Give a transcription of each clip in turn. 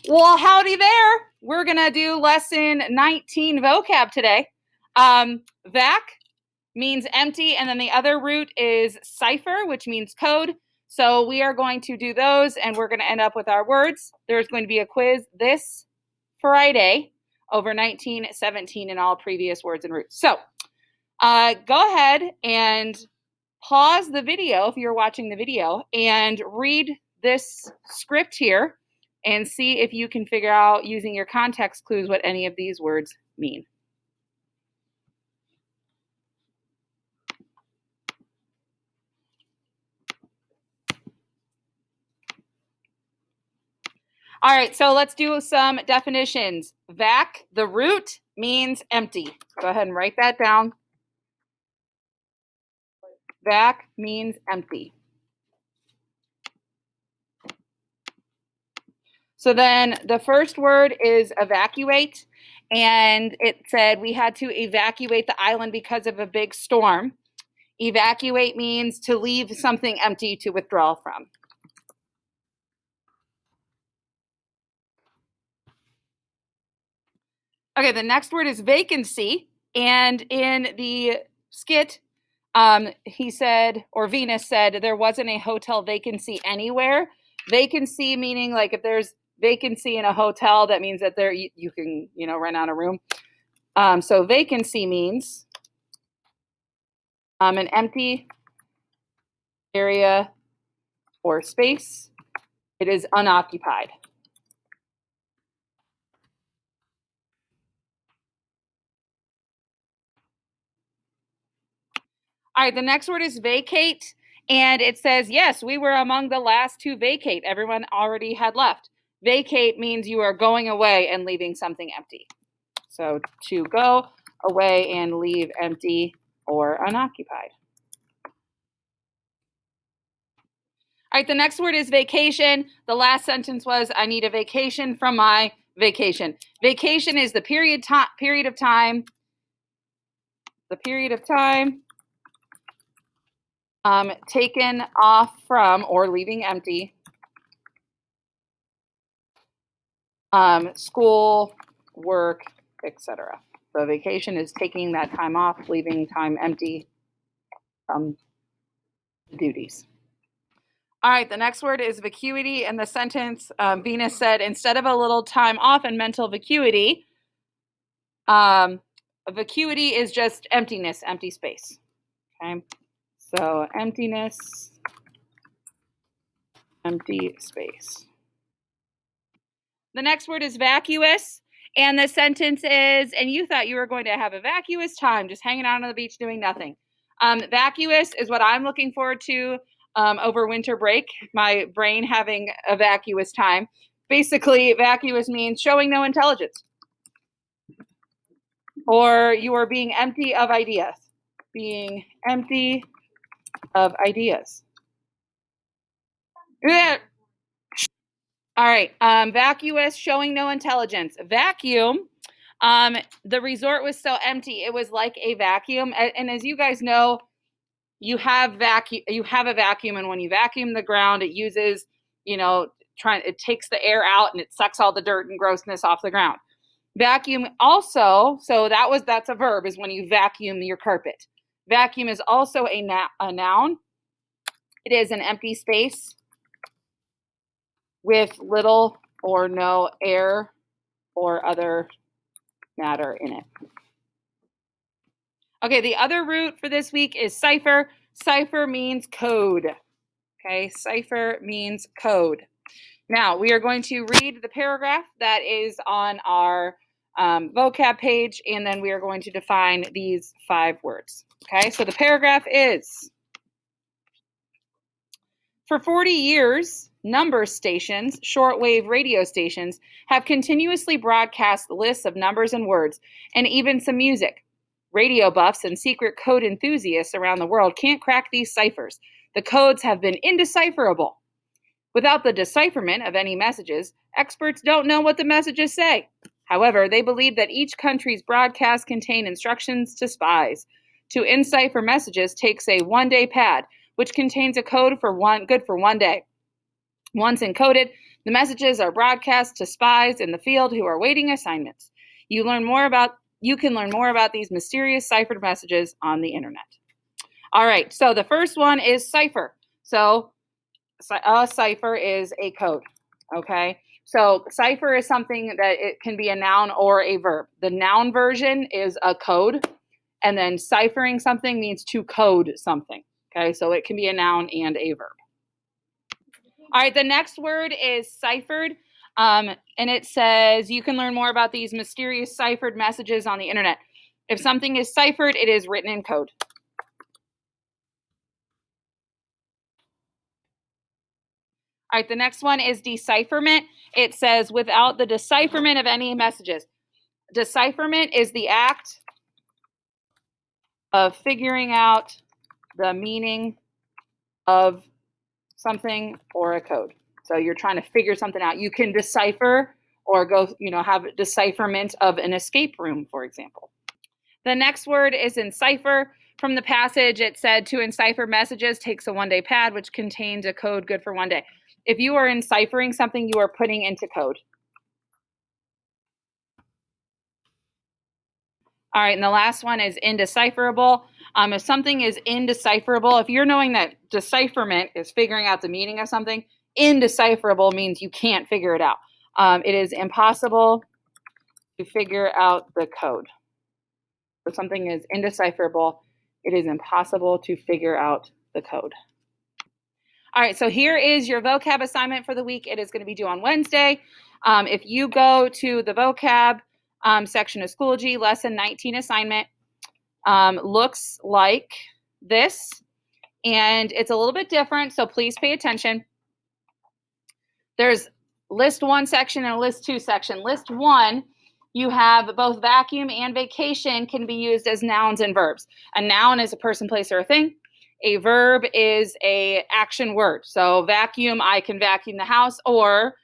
Well, howdy there. We're going to do lesson 19 vocab today. Vac means empty, and then the other root is cipher, which means code. So we are going to do those, and we're going to end up with our words. There's going to be a quiz this Friday over 19, 17, and all previous words and roots. So go ahead and pause the video if you're watching the video and read this script here and see if you can figure out using your context clues what any of these words mean. All right, so let's do some definitions. Vac, the root, means empty. Go ahead and write that down. Vac means empty. So then the first word is evacuate, and it said we had to evacuate the island because of a big storm. Evacuate means to leave something empty to withdraw from. Okay, the next word is vacancy, and in the skit, he said, or Venus said, there wasn't a hotel vacancy anywhere. Vacancy meaning like if there's vacancy in a hotel, that means that there you can, rent out a room. So vacancy means an empty area or space. It is unoccupied. All right, the next word is vacate, and it says, yes, we were among the last to vacate. Everyone already had left. Vacate means you are going away and leaving something empty. So to go away and leave empty or unoccupied. All right, the next word is vacation. The last sentence was, I need a vacation from my vacation. Vacation is the period of time taken off from or leaving empty. School, work, etc. So vacation is taking that time off, leaving time empty from duties. All right, the next word is vacuity. In the sentence, Venus said, instead of a little time off and mental vacuity, vacuity is just emptiness, empty space. Okay, so emptiness, empty space. The next word is vacuous, and the sentence is, and you thought you were going to have a vacuous time, just hanging out on the beach doing nothing. Vacuous is what I'm looking forward to over winter break, my brain having a vacuous time. Basically, vacuous means showing no intelligence, or you are being empty of ideas. Being empty of ideas. All right, vacuous, showing no intelligence. Vacuum, the resort was so empty, it was like a vacuum. And as you guys know, you have a vacuum, and when you vacuum the ground, it uses, it takes the air out and it sucks all the dirt and grossness off the ground. Vacuum also, so that's a verb, is when you vacuum your carpet. Vacuum is also a noun. It is an empty space with little or no air or other matter in it. Okay, the other root for this week is cipher. Cipher means code. Okay, cipher means code. Now, we are going to read the paragraph that is on our vocab page, and then we are going to define these 5 words. Okay, so the paragraph is, for 40 years, number stations, shortwave radio stations, have continuously broadcast lists of numbers and words, and even some music. Radio buffs and secret code enthusiasts around the world can't crack these ciphers. The codes have been indecipherable. Without the decipherment of any messages, experts don't know what the messages say. However, they believe that each country's broadcasts contain instructions to spies. To encipher messages takes a one-day pad, which contains a code good for 1 day. Once encoded, The messages are broadcast to spies in the field who are waiting assignments. You can learn more about these mysterious ciphered messages on the internet. All right, so the first one is cipher. So a cipher is a code, okay? So cipher is something that it can be a noun or a verb. The noun version is a code, and then ciphering something means to code something, okay? So it can be a noun and a verb. All right, the next word is ciphered, and it says you can learn more about these mysterious ciphered messages on the internet. If something is ciphered, it is written in code. All right, the next one is decipherment. It says without the decipherment of any messages. Decipherment is the act of figuring out the meaning of something or a code. So you're trying to figure something out. You can decipher or go, have decipherment of an escape room, for example. The next word is encipher. From the passage, it said to encipher messages takes a one-day pad, which contains a code good for one day. If you are enciphering something, you are putting into code. All right, and the last one is indecipherable. If something is indecipherable, if you're knowing that decipherment is figuring out the meaning of something, indecipherable means you can't figure it out. It is impossible to figure out the code. If something is indecipherable, it is impossible to figure out the code. All right, so here is your vocab assignment for the week. It is going to be due on Wednesday. If you go to the vocab section of Schoology, lesson 19 assignment, looks like this, and it's a little bit different, so please pay attention. There's list 1 section and a list 2 section. List 1, you have both vacuum and vacation can be used as nouns and verbs. A noun is a person, place, or a thing. A verb is a action word. So vacuum, I can vacuum the house, or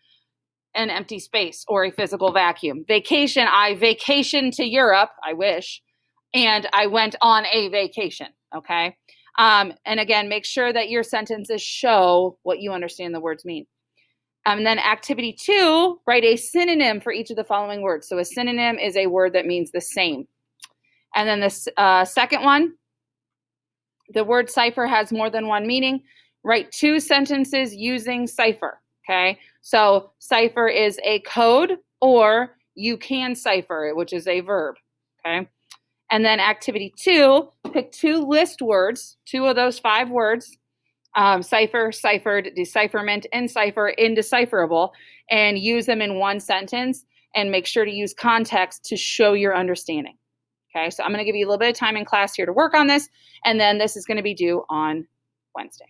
an empty space, or a physical vacuum. Vacation, I vacationed to Europe, I wish, and I went on a vacation, okay? And again, make sure that your sentences show what you understand the words mean. And then activity 2, write a synonym for each of the following words. So a synonym is a word that means the same. And then the second one, the word cipher has more than one meaning. Write 2 sentences using cipher, okay? So cipher is a code, or you can cipher, which is a verb, okay? And then activity 2, pick 2 list words, 2 of those 5 words, cipher, ciphered, decipherment, encipher, indecipherable, and use them in one sentence, and make sure to use context to show your understanding. Okay, so I'm going to give you a little bit of time in class here to work on this, and then this is going to be due on Wednesday.